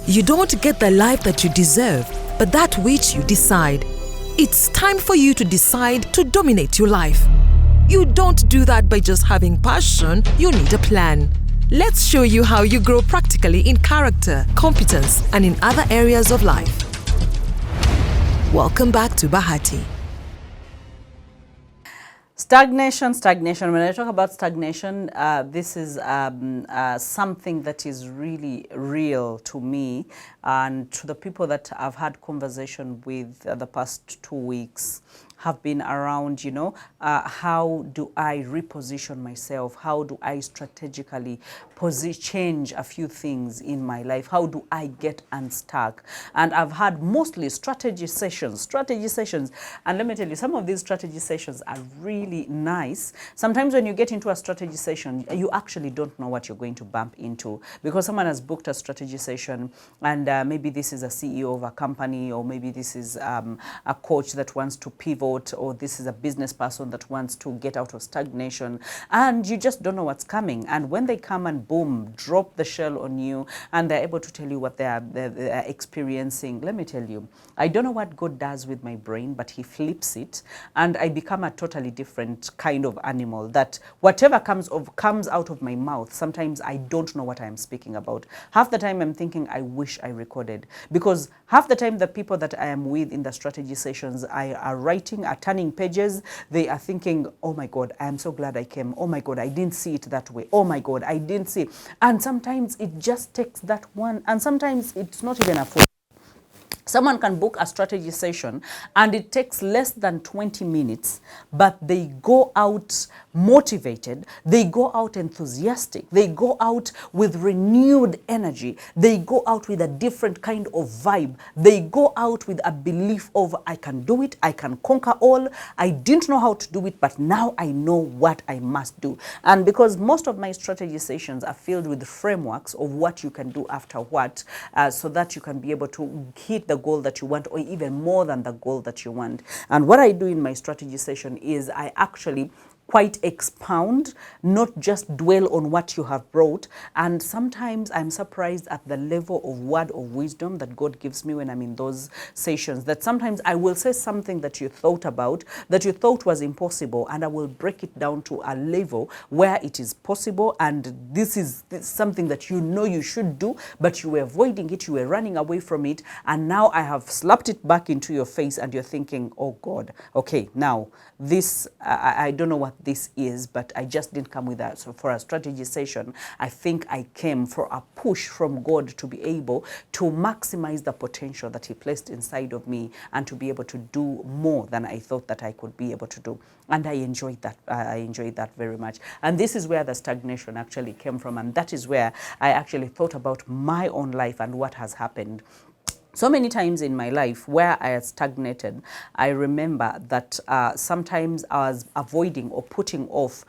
You don't get the life that you deserve, but that which you decide. It's time for you to decide to dominate your life. You don't do that by just having passion, you need a plan. Let's show you how you grow practically in character, competence, and in other areas of life. Welcome back to Bahati. Stagnation. When I talk about stagnation, this is something that is really real to me and to the people that I've had conversation with the past 2 weeks. Have been around, how do I reposition myself? How do I strategically change a few things in my life? How do I get unstuck? And I've had mostly strategy sessions. And let me tell you, some of these strategy sessions are really nice. Sometimes when you get into a strategy session, you actually don't know what you're going to bump into, because someone has booked a strategy session and maybe this is a CEO of a company, or maybe this is a coach that wants to pivot, or this is a business person that wants to get out of stagnation, and you just don't know what's coming. And when they come and boom, drop the shell on you, and they're able to tell you what they're experiencing, let me tell you, I don't know what God does with my brain, but he flips it, and I become a totally different kind of animal, that whatever comes out of my mouth, sometimes I don't know what I'm speaking about. Half the time I'm thinking, I wish I recorded, because half the time the people that I am with in the strategy sessions, I are writing, are turning pages, they are thinking, oh my God, I am so glad I came. Oh my God, I didn't see it that way. Oh my God, I didn't see. And sometimes it just takes that one, and sometimes it's not even a full. Someone can book a strategy session and it takes less than 20 minutes, but they go out motivated, they go out enthusiastic, they go out with renewed energy, they go out with a different kind of vibe, they go out with a belief of, I can do it, I can conquer all, I didn't know how to do it, but now I know what I must do. And because most of my strategy sessions are filled with frameworks of what you can do after what, so that you can be able to hit the goal that you want, or even more than the goal that you want. And what I do in my strategy session is I actually quite expound, not just dwell on what you have brought. And sometimes I'm surprised at the level of word of wisdom that God gives me when I'm in those sessions, that sometimes I will say something that you thought about, that you thought was impossible, and I will break it down to a level where it is possible, and this is something that you know you should do, but you were avoiding it, you were running away from it, and now I have slapped it back into your face, and you're thinking, oh God, okay, now this, I don't know what this is, but I just didn't come with that. So for a strategy session, I think I came for a push from God to be able to maximize the potential that he placed inside of me, and to be able to do more than I thought that I could be able to do. And I enjoyed that. I enjoyed that very much. And this is where the stagnation actually came from. And that is where I actually thought about my own life and what has happened. So many times in my life where I had stagnated, I remember that sometimes I was avoiding or putting off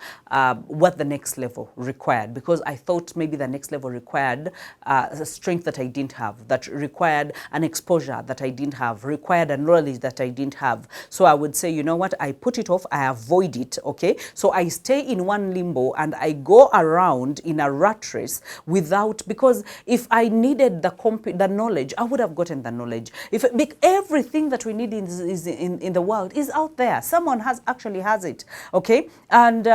what the next level required, because I thought maybe the next level required a strength that I didn't have, that required an exposure that I didn't have, required a knowledge that I didn't have. So I would say, you know what, I put it off, I avoid it, okay? So I stay in one limbo and I go around in a rat race without, because if I needed the knowledge, I would have gotten the knowledge. If everything that we need in the world is out there, someone actually has it, okay? And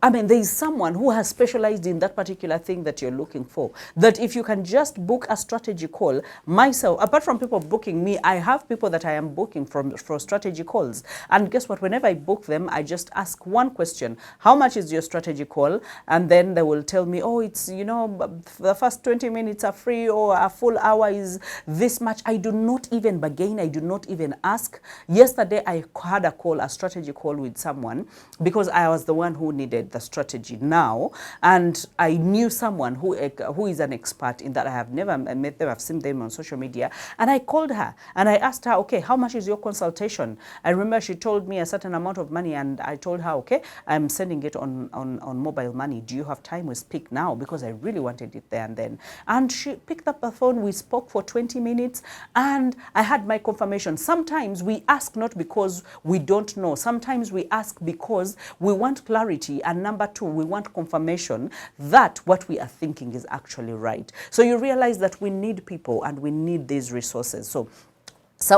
I mean, there is someone who has specialized in that particular thing that you're looking for. That if you can just book a strategy call, myself, apart from people booking me, I have people that I am booking for strategy calls. And guess what? Whenever I book them, I just ask one question: how much is your strategy call? And then they will tell me, oh, it's, you know, the first 20 minutes are free, or a full hour is this much. I do not even bargain. I do not even ask. Yesterday, I had a strategy call with someone, because I was the one who needed the strategy now. And I knew someone who is an expert in that. I have never met them. I've seen them on social media. And I called her and I asked her, okay, how much is your consultation? I remember she told me a certain amount of money, and I told her, okay, I'm sending it on mobile money. Do you have time? We speak now, because I really wanted it there and then. And she picked up the phone. We spoke for 20 minutes. results, and I had my confirmation. Sometimes we ask not because we don't know. Sometimes we ask because we want clarity, and number two, we want confirmation that what we are thinking is actually right. So you realize that we need people and we need these resources. So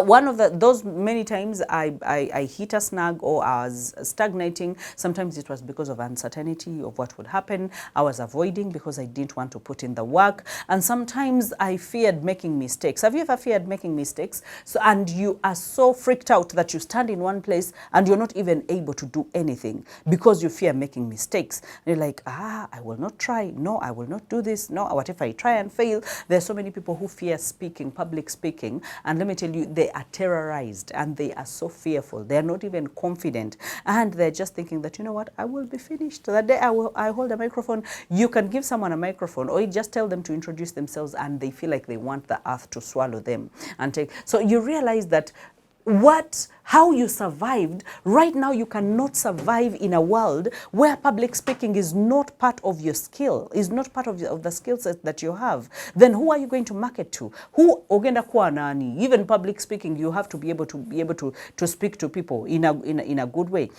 one of those many times I hit a snag or I was stagnating. Sometimes it was because of uncertainty of what would happen. I was avoiding because I didn't want to put in the work. And sometimes I feared making mistakes. Have you ever feared making mistakes? And you are so freaked out that you stand in one place and you're not even able to do anything because you fear making mistakes. And you're like, I will not try. No, I will not do this. No, what if I try and fail? There's so many people who fear speaking, public speaking. And let me tell you, they are terrorized and they are so fearful. They're not even confident. And they're just thinking that, you know what, I will be finished. That day I hold a microphone. You can give someone a microphone or you just tell them to introduce themselves and they feel like they want the earth to swallow them. So you realize that how you survived. Right now you cannot survive in a world where public speaking is not part of your skill, is not part of the skill set that you have. Then who are you going to market to? Who ogenda kwa nani? Even public speaking, you have to be able to speak to people in a good way.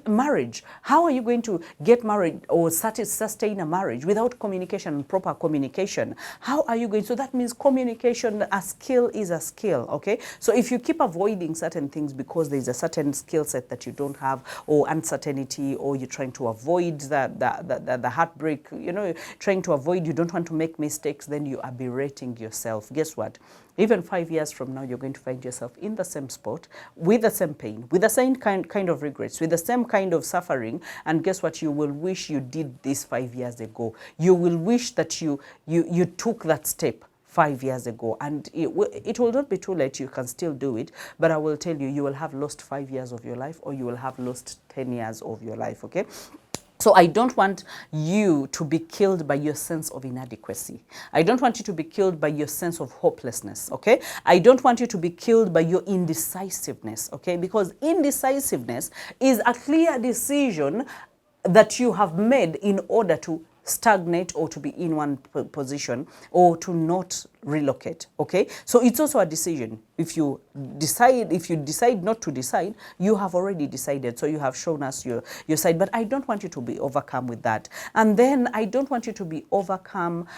Marriage, how are you going to get married or sustain a marriage without communication, proper communication? How are you going? So that means communication, a skill is a skill, okay? So if you keep avoiding certain things because there's a certain skill set that you don't have, or uncertainty, or you're trying to avoid the heartbreak, trying to avoid, you don't want to make mistakes, then you are berating yourself. Guess what? Even 5 years from now, you're going to find yourself in the same spot, with the same pain, with the same kind of regrets, with the same kind of suffering. And guess what? You will wish you did this 5 years ago. You will wish that you took that step 5 years ago, and it will not be too late. You can still do it, but I will tell you, you will have lost 5 years of your life, or you will have lost 10 years of your life, okay? So I don't want you to be killed by your sense of inadequacy. I don't want you to be killed by your sense of hopelessness, okay? I don't want you to be killed by your indecisiveness, okay? Because indecisiveness is a clear decision that you have made in order to stagnate or to be in one position or to not relocate, okay? So it's also a decision. If you decide not to decide, you have already decided. So you have shown us your side. But I don't want you to be overcome with that. And then I don't want you to be overcome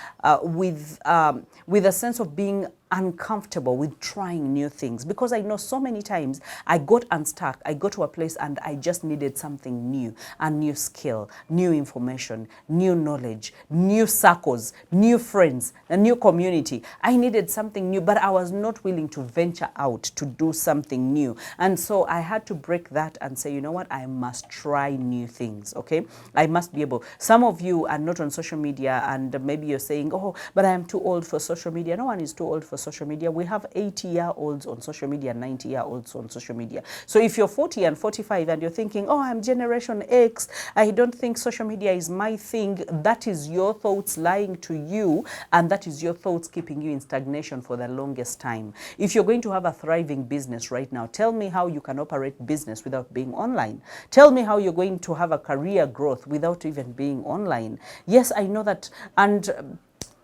with a sense of being uncomfortable with trying new things, because I know so many times I got unstuck. I got to a place and I just needed something new, a new skill, new information, new knowledge, new circles, new friends, a new community. I needed something new, but I was not willing to venture out to do something new. And so I had to break that and say, you know what, I must try new things, okay? I must be able. Some of you are not on social media and maybe you're saying, oh, but I am too old for social media. No one is too old for social media. We have 80-year-olds on social media, 90-year-olds on social media. So if you're 40 and 45 and you're thinking, oh, I'm Generation X, I don't think social media is my thing, that is your thoughts lying to you, and that is your thoughts keeping you in stagnation for the longest time. If you're going to have a thriving business right now, tell me how you can operate business without being online. Tell me how you're going to have a career growth without even being online. Yes, I know that, and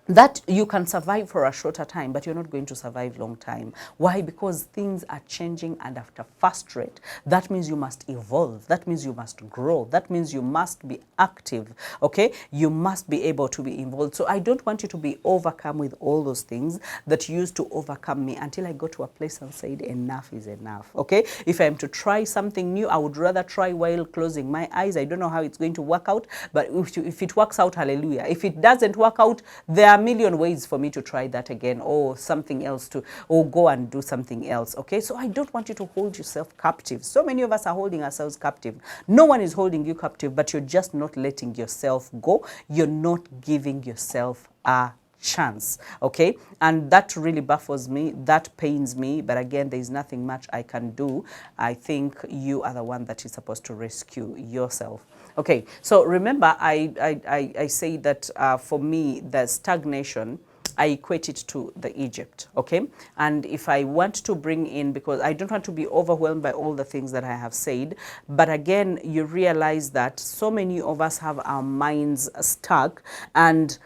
that you can survive for a shorter time, but you're not going to survive long time. Why? Because things are changing, and at a fast rate. That means you must evolve. That means you must grow. That means you must be active, okay? You must be able to be involved. So I don't want you to be overcome with all those things that used to overcome me until I got to a place and said, enough is enough, okay? If I'm to try something new, I would rather try while closing my eyes. I don't know how it's going to work out, but if it works out, hallelujah. If it doesn't work out, there are a million ways for me to try that again, or something else or go and do something else, okay? So I don't want you to hold yourself captive. So many of us are holding ourselves captive. No one is holding you captive, but you're just not letting yourself go. You're not giving yourself a chance, okay? And that really baffles me, that pains me, but again, there's nothing much I can do. I think you are the one that is supposed to rescue yourself. Okay, so remember, I say that for me, the stagnation, I equate it to the Egypt, okay? And if I want to bring in, because I don't want to be overwhelmed by all the things that I have said, but again, you realize that so many of us have our minds stuck, and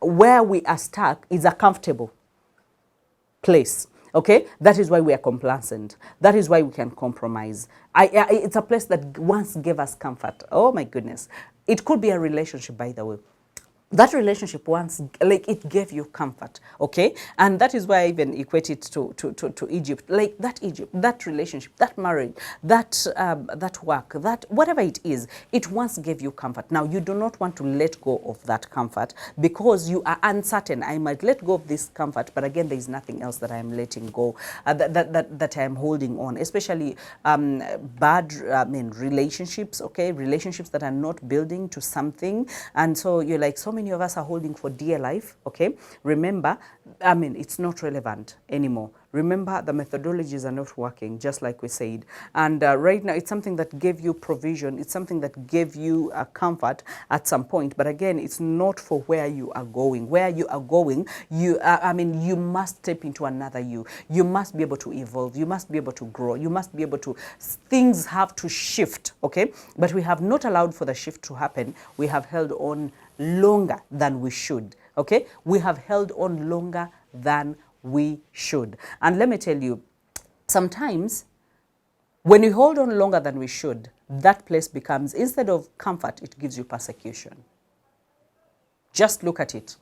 where we are stuck is uncomfortable. place. Okay, that is why we are complacent. That is why we can compromise. It's a place that once gave us comfort. Oh my goodness. It could be a relationship, by the way. That relationship once, like, it gave you comfort, okay? And that is why I even equate it to Egypt. Like that Egypt, that relationship, that marriage, that work, that whatever it is, it once gave you comfort. Now, you do not want to let go of that comfort because you are uncertain. I might let go of this comfort, but again, there is nothing else that I am letting go, that I am holding on, especially bad, relationships, okay? Relationships that are not building to something. And so you're like, so many of us are holding for dear life, okay? Remember, it's not relevant anymore. Remember, the methodologies are not working, just like we said. And right now, it's something that gave you provision. It's something that gave you comfort at some point. But again, it's not for where you are going. Where you are going, you must step into another you. You must be able to evolve. You must be able to grow. You must be able to, things have to shift, okay? But we have not allowed for the shift to happen. We have held on longer than we should, okay? We have held on longer than we should. And let me tell you, sometimes when we hold on longer than we should, that place becomes, instead of comfort, it gives you persecution. Just look at it.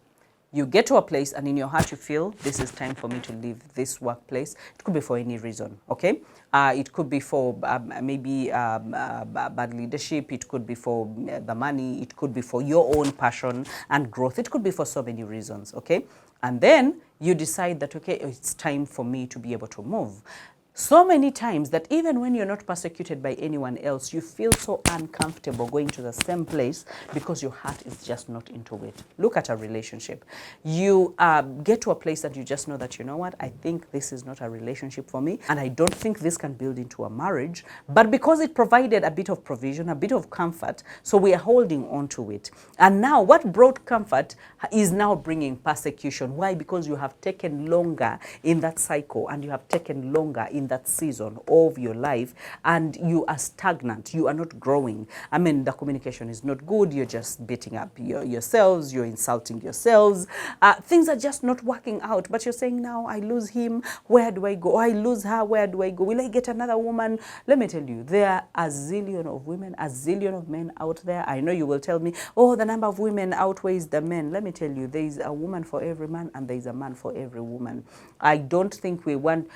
You get to a place and in your heart you feel, this is time for me to leave this workplace. It could be for any reason, okay? It could be for maybe bad leadership. It could be for the money. It could be for your own passion and growth. It could be for so many reasons, okay? And then you decide that, okay, it's time for me to be able to move. So many times that even when you're not persecuted by anyone else, you feel so uncomfortable going to the same place because your heart is just not into it. Look at a relationship. You get to a place that you just know that, you know what, I think this is not a relationship for me, and I don't think this can build into a marriage. But because it provided a bit of provision, a bit of comfort, so we are holding on to it. And now what brought comfort is now bringing persecution. Why? Because you have taken longer in that cycle, and you have taken longer in that season of your life, and you are stagnant. You are not growing. The communication is not good. You're just beating up yourselves. You're insulting yourselves. Things are just not working out. But you're saying, now I lose him, where do I go? I lose her, where do I go? Will I get another woman? Let me tell you, there are a zillion of women, a zillion of men out there. I know you will tell me, oh, the number of women outweighs the men. Let me tell you, there is a woman for every man, and there is a man for every woman. I don't think you want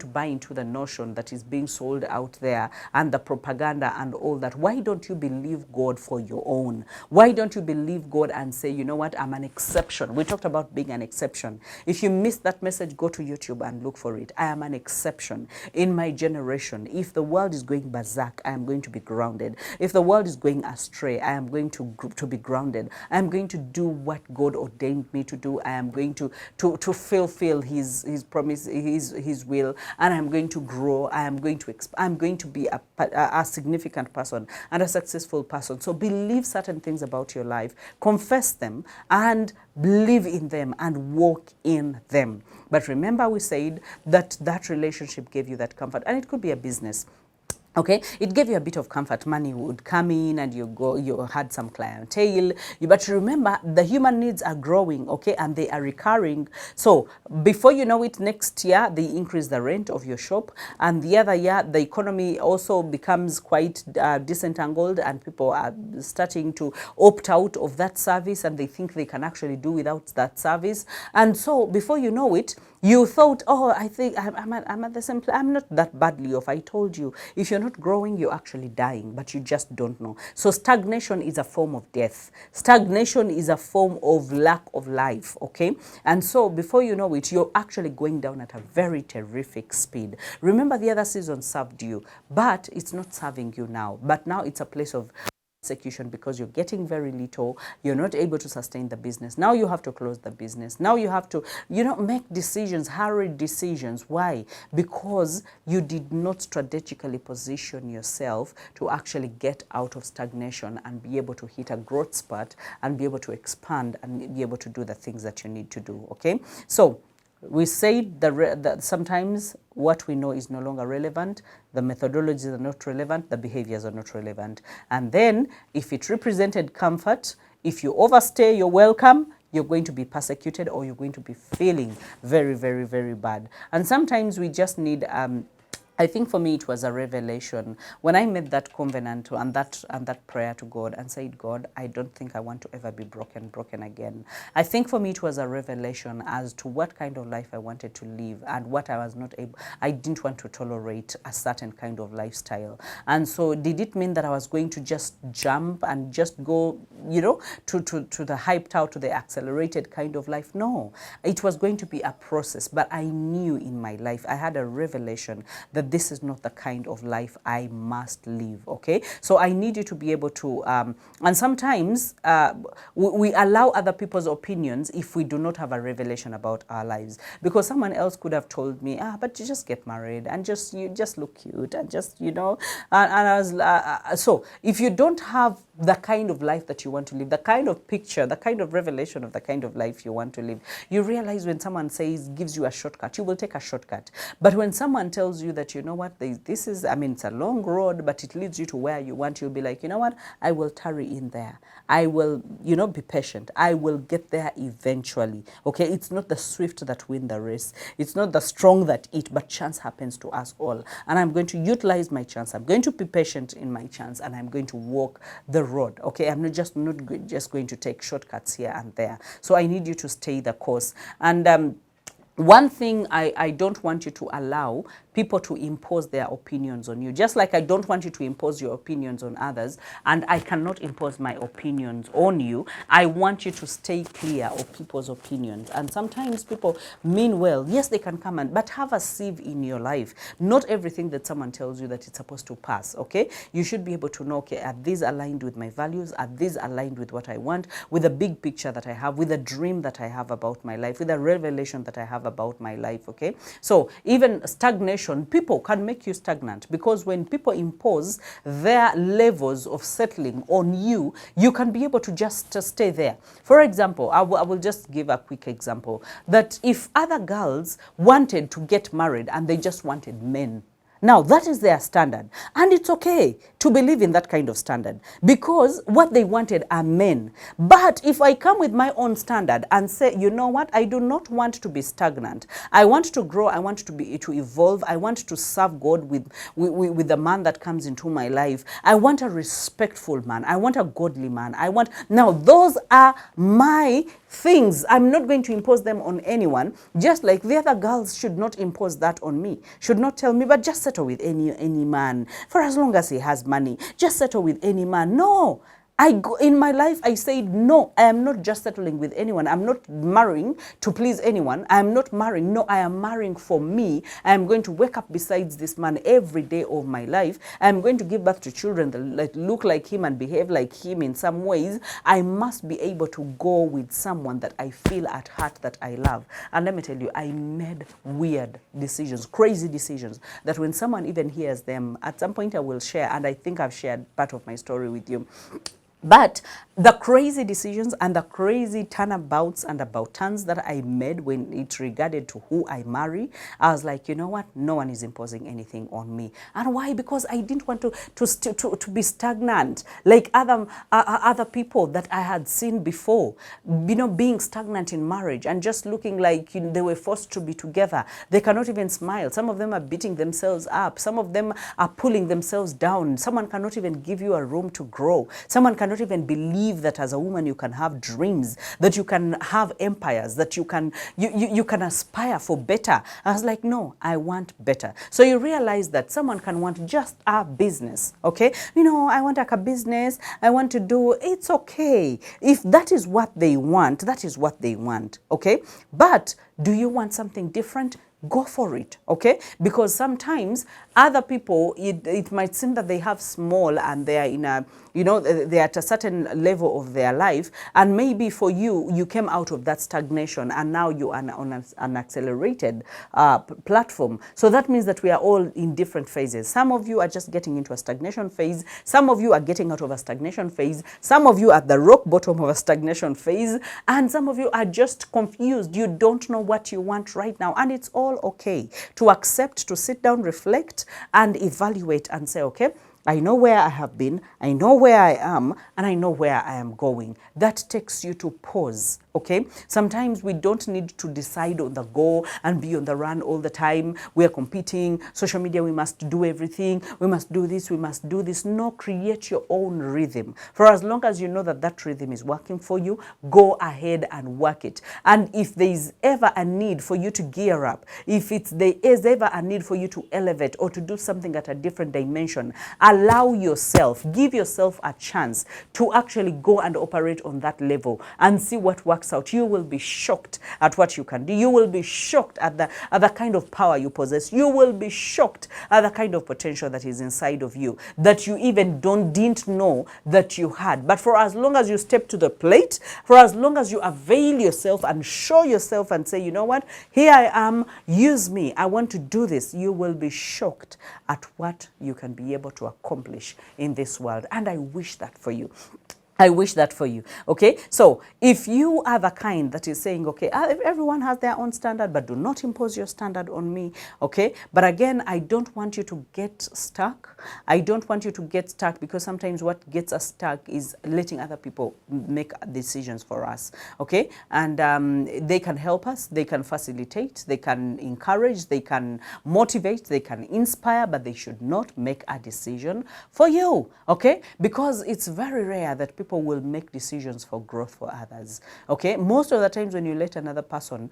to buy into the notion that is being sold out there and the propaganda and all that. Why don't you believe God for your own? Why don't you believe God and say, you know what, I'm an exception. We talked about being an exception. If you missed that message, go to YouTube and look for it. I am an exception in my generation. If the world is going berserk, I am going to be grounded. If the world is going astray, I am going to be grounded. I am going to do what God ordained me to do. I am going to fulfill his promise, his will, and I'm going to grow. I'm going to be a significant person and a successful person. So believe certain things about your life, confess them, and believe in them and walk in them. But remember, we said that relationship gave you that comfort, and it could be a business. Okay, it gave you a bit of comfort. Money would come in and you had some clientele. But remember, the human needs are growing, okay, and they are recurring. So before you know it, next year, they increase the rent of your shop. And the other year, the economy also becomes quite disentangled, and people are starting to opt out of that service, and they think they can actually do without that service. And so before you know it, you thought, oh, I think I'm at the same place. I'm not that badly off. I told you, if you're not growing, you're actually dying, but you just don't know. So stagnation is a form of death. Stagnation is a form of lack of life, okay? And so before you know it, you're actually going down at a very terrific speed. Remember, the other season served you, but it's not serving you now. But now it's a place of persecution because you're getting very little. You're not able to sustain the business. Now you have to close the business. Now you have to, make decisions, hurried decisions. Why? Because you did not strategically position yourself to actually get out of stagnation and be able to hit a growth spurt and be able to expand and be able to do the things that you need to do, okay? So we say that sometimes what we know is no longer relevant, the methodologies are not relevant, the behaviors are not relevant. And then if it represented comfort, if you overstay your welcome, you're going to be persecuted or you're going to be feeling very, very, very bad. And sometimes we just need I think for me it was a revelation when I made that covenant and that prayer to God and said, God, I don't think I want to ever be broken again. I think for me it was a revelation as to what kind of life I wanted to live and what I was not able. I didn't want to tolerate a certain kind of lifestyle. And so did it mean that I was going to just jump and just go, you know, to the hyped out, to the accelerated kind of life? No, it was going to be a process. But I knew in my life, I had a revelation that this is not the kind of life I must live, okay? So I need you to be able to, and sometimes we allow other people's opinions if we do not have a revelation about our lives. Because someone else could have told me, but you just get married and you just look cute and just, you know, and I was, so if you don't have the kind of life that you want to live, the kind of picture, the kind of revelation of the kind of life you want to live, you realize when someone gives you a shortcut, you will take a shortcut. But when someone tells you that, you know what, this is, I mean, it's a long road, but it leads you to where you want, you'll be like, you know what, I will tarry in there. I will, you know, be patient. I will get there eventually, okay? It's not the swift that win the race. It's not the strong that eat, but chance happens to us all. And I'm going to utilize my chance. I'm going to be patient in my chance, and I'm going to walk the road, okay? I'm not just going to take shortcuts here and there. So I need you to stay the course. And one thing I don't want you to allow people to impose their opinions on you. Just like I don't want you to impose your opinions on others, and I cannot impose my opinions on you, I want you to stay clear of people's opinions. And sometimes people mean well. Yes, they can come but have a sieve in your life. Not everything that someone tells you that it's supposed to pass, okay? You should be able to know, okay, are these aligned with my values? Are these aligned with what I want? With the big picture that I have, with a dream that I have about my life, with a revelation that I have about my life, okay? So even stagnation, people can make you stagnant, because when people impose their levels of settling on you, you can be able to just stay there. For example, I will just give a quick example, that if other girls wanted to get married and they just wanted men, now, that is their standard. And it's okay to believe in that kind of standard, because what they wanted are men. But if I come with my own standard and say, you know what, I do not want to be stagnant. I want to grow. I want to evolve. I want to serve God with the man that comes into my life. I want a respectful man. I want a godly man. Now, those are my things. I'm not going to impose them on anyone, just like the other girls should not impose that on me, should not tell me, but just settle with any man for as long as he has money. Just settle with any man. No. In my life, I said, no, I am not just settling with anyone. I'm not marrying to please anyone. I am not marrying. No, I am marrying for me. I am going to wake up beside this man every day of my life. I am going to give birth to children that look like him and behave like him in some ways. I must be able to go with someone that I feel at heart that I love. And let me tell you, I made weird decisions, crazy decisions, that when someone even hears them, at some point I will share, and I think I've shared part of my story with you. But the crazy decisions and the crazy turnabouts and about turns that I made when it regarded to who I marry, I was like, you know what? No one is imposing anything on me. And why? Because I didn't want to be stagnant like other people that I had seen before, you know, being stagnant in marriage and just looking like, you know, they were forced to be together. They cannot even smile. Some of them are beating themselves up. Some of them are pulling themselves down. Someone cannot even give you a room to grow. Someone cannot even believe that as a woman you can have dreams, that you can have empires, that you can aspire for better. I was like, no, I want better. So you realize that someone can want just a business, okay? You know, I want like a business, I want to do, it's okay. If that is what they want, that is what they want, okay? But do you want something different? Go for it, okay? Because sometimes other people, it might seem that they have small and they are in a, you know, they're at a certain level of their life, and maybe for you, you came out of that stagnation and now you are on an accelerated platform. So that means that we are all in different phases. Some of you are just getting into a stagnation phase. Some of you are getting out of a stagnation phase. Some of you are at the rock bottom of a stagnation phase. And some of you are just confused. You don't know what you want right now. And it's all okay to accept, to sit down, reflect, and evaluate and say, okay, I know where I have been, I know where I am, and I know where I am going. That takes you to pause, okay? Sometimes we don't need to decide on the go and be on the run all the time. We are competing, social media, we must do everything, we must do this, we must do this. No, create your own rhythm. For as long as you know that that rhythm is working for you, go ahead and work it. And if there is ever a need for you to gear up, if there is ever a need for you to elevate or to do something at a different dimension, allow yourself, give yourself a chance to actually go and operate on that level and see what works out. You will be shocked at what you can do. You will be shocked at the kind of power you possess. You will be shocked at the kind of potential that is inside of you that you even didn't know that you had. But for as long as you step to the plate, for as long as you avail yourself and show yourself and say, you know what, here I am, use me, I want to do this, you will be shocked at what you can be able to accomplish in this world. And I wish that for you. I wish that for you. Okay, so if you are the kind that is saying, okay, everyone has their own standard, but do not impose your standard on me. Okay, but again, I don't want you to get stuck. I don't want you to get stuck, because sometimes what gets us stuck is letting other people make decisions for us. Okay, and they can help us, they can facilitate, they can encourage, they can motivate, they can inspire, but they should not make a decision for you. Okay, because it's very rare that people will make decisions for growth for others. Okay, most of the times when you let another person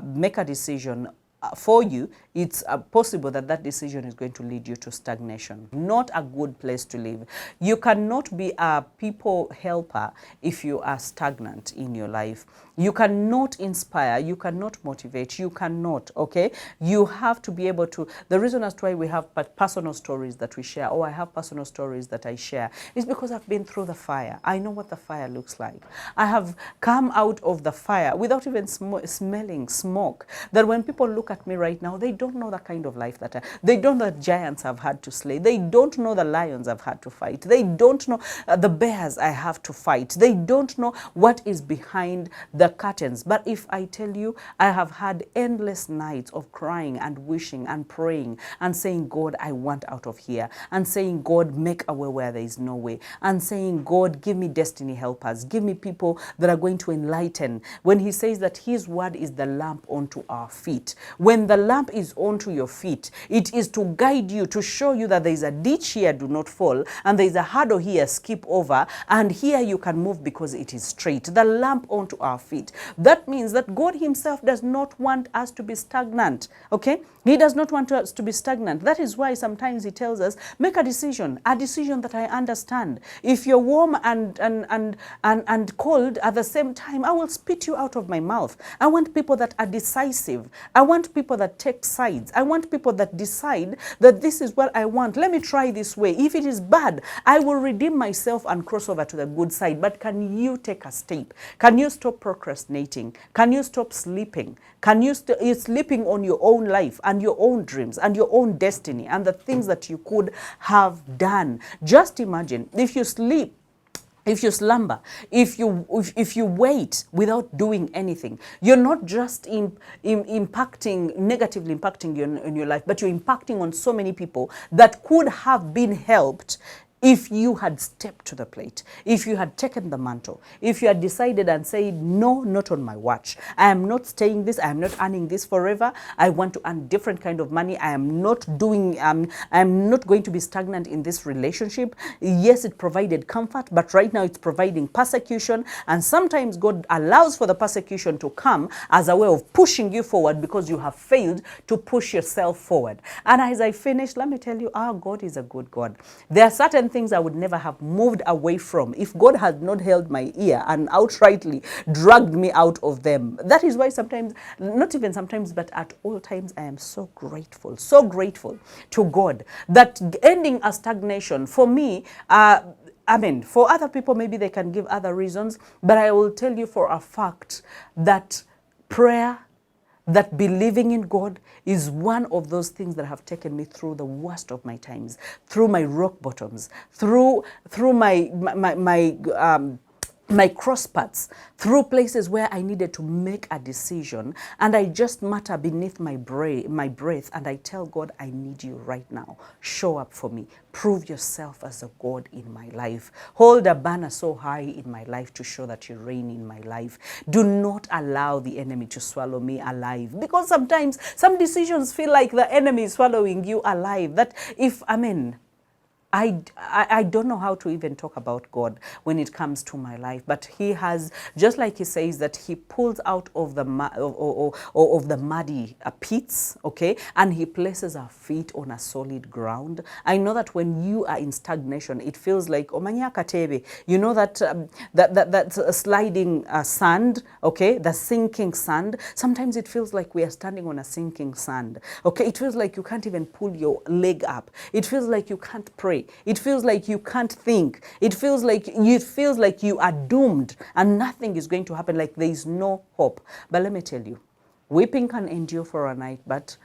make a decision for you, it's possible that that decision is going to lead you to stagnation. Not a good place to live. You cannot be a people helper if you are stagnant in your life. You cannot inspire, you cannot motivate, you cannot, okay? You have to be able to, the reason as to why we have personal stories that we share, or I have personal stories that I share, is because I've been through the fire. I know what the fire looks like. I have come out of the fire without even smelling smoke. That when people look at me right now, they don't know the kind of life that they don't know the giants I've had to slay. They don't know the lions I've had to fight. They don't know the bears I have to fight. They don't know what is behind the curtains. But if I tell you, I have had endless nights of crying and wishing and praying and saying, God, I want out of here, and saying, God, make a way where there is no way, and saying, God, give me destiny helpers, give me people that are going to enlighten. When he says that his word is the lamp unto our feet, when the lamp is onto your feet, it is to guide you, to show you that there is a ditch here, do not fall, and there is a hurdle here, skip over, and here you can move because it is straight. The lamp onto our feet. That means that God himself does not want us to be stagnant, okay? He does not want us to be stagnant. That is why sometimes he tells us, make a decision that I understand. If you're warm and cold at the same time, I will spit you out of my mouth. I want people that are decisive. I want people that take sides. I want people that decide that this is what I want. Let me try this way. If it is bad, I will redeem myself and cross over to the good side. But can you take a step? Can you stop procrastinating? Can you stop sleeping? Can you you're sleeping on your own life and your own dreams and your own destiny and the things that you could have done? Just imagine if you sleep, if you slumber, if you wait without doing anything, you're not just negatively impacting in your life, but you're impacting on so many people that could have been helped if you had stepped to the plate, if you had taken the mantle, if you had decided and said, no, not on my watch. I am not staying this. I am not earning this forever. I want to earn different kind of money. I am not doing, I am not going to be stagnant in this relationship. Yes, it provided comfort, but right now it's providing persecution. And sometimes God allows for the persecution to come as a way of pushing you forward because you have failed to push yourself forward. And as I finish, let me tell you, our God is a good God. There are certain things I would never have moved away from if God had not held my ear and outrightly dragged me out of them. That is why sometimes, not even sometimes, but at all times, I am so grateful to God that ending a stagnation for me, for other people, maybe they can give other reasons, but I will tell you for a fact that prayer, that believing in God is one of those things that have taken me through the worst of my times, through my rock bottoms, through my my cross paths, through places where I needed to make a decision, and I just mutter beneath my breath, and I tell God, I need you right now. Show up for me. Prove yourself as a God in my life. Hold a banner so high in my life to show that you reign in my life. Do not allow the enemy to swallow me alive, because sometimes some decisions feel like the enemy is swallowing you alive. That if, I don't know how to even talk about God when it comes to my life, but he has, just like he says that he pulls out of the of the muddy pits, okay, and he places our feet on a solid ground. I know that when you are in stagnation, it feels like omanya katebe, you know, that that sliding sand, okay, the sinking sand. Sometimes it feels like we are standing on a sinking sand, okay. It feels like you can't even pull your leg up. It feels like you can't pray. It feels like you can't think. It feels like you are doomed and nothing is going to happen, like there is no hope. But let me tell you, weeping can endure for a night, but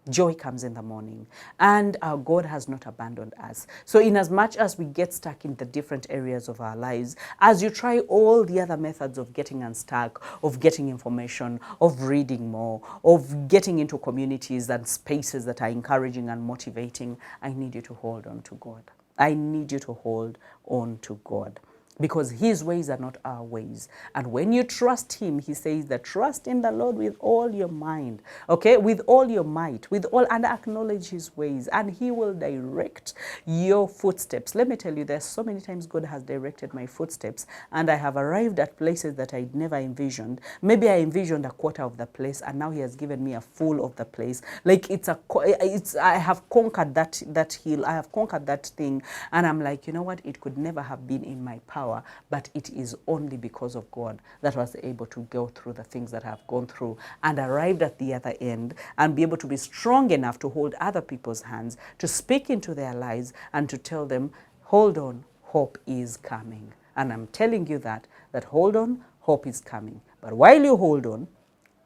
joy comes in the morning, and our God has not abandoned us. So in as much as we get stuck in the different areas of our lives, as you try all the other methods of getting unstuck, of getting information, of reading more, of getting into communities and spaces that are encouraging and motivating, I need you to hold on to God. I need you to hold on to God, because his ways are not our ways. And when you trust him, he says that trust in the Lord with all your mind, okay, with all your might, with all, and acknowledge his ways, and he will direct your footsteps. Let me tell you, there's so many times God has directed my footsteps, and I have arrived at places that I'd never envisioned. Maybe I envisioned a quarter of the place, and now he has given me a full of the place. Like I have conquered that hill, I have conquered that thing, and I'm like, you know what, it could never have been in my power, but it is only because of God that I was able to go through the things that I've gone through and arrived at the other end, and be able to be strong enough to hold other people's hands, to speak into their lives, and to tell them, hold on, hope is coming. And I'm telling you that hold on, hope is coming. But while you hold on,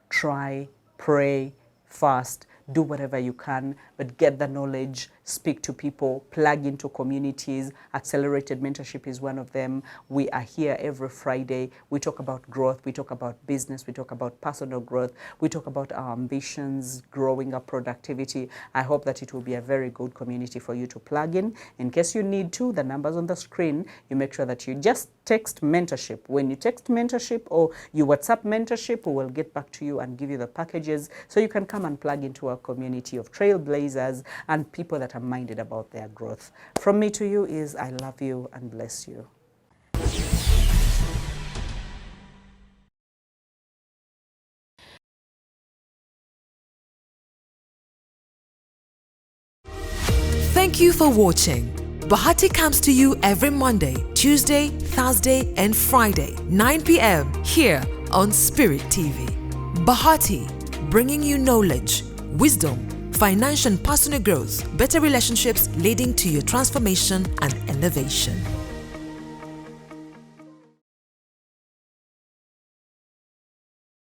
try, pray, fast, do whatever you can, but get the knowledge, speak to people, plug into communities. Accelerated mentorship is one of them. We are here every Friday. We talk about growth, we talk about business, we talk about personal growth, we talk about our ambitions, growing our productivity. I hope that it will be a very good community for you to plug in. In case you need to, the numbers on the screen, you make sure that you just text mentorship. When you text mentorship or you WhatsApp mentorship, we will get back to you and give you the packages so you can come and plug into our community of trailblazers and people that are minded about their growth. From me to you is I love you and bless you. Thank you for watching. Bahati comes to you every Monday, Tuesday, Thursday, and Friday, 9 p.m. here on Spirit TV. Bahati, bringing you knowledge, wisdom, financial and personal growth, better relationships leading to your transformation and elevation.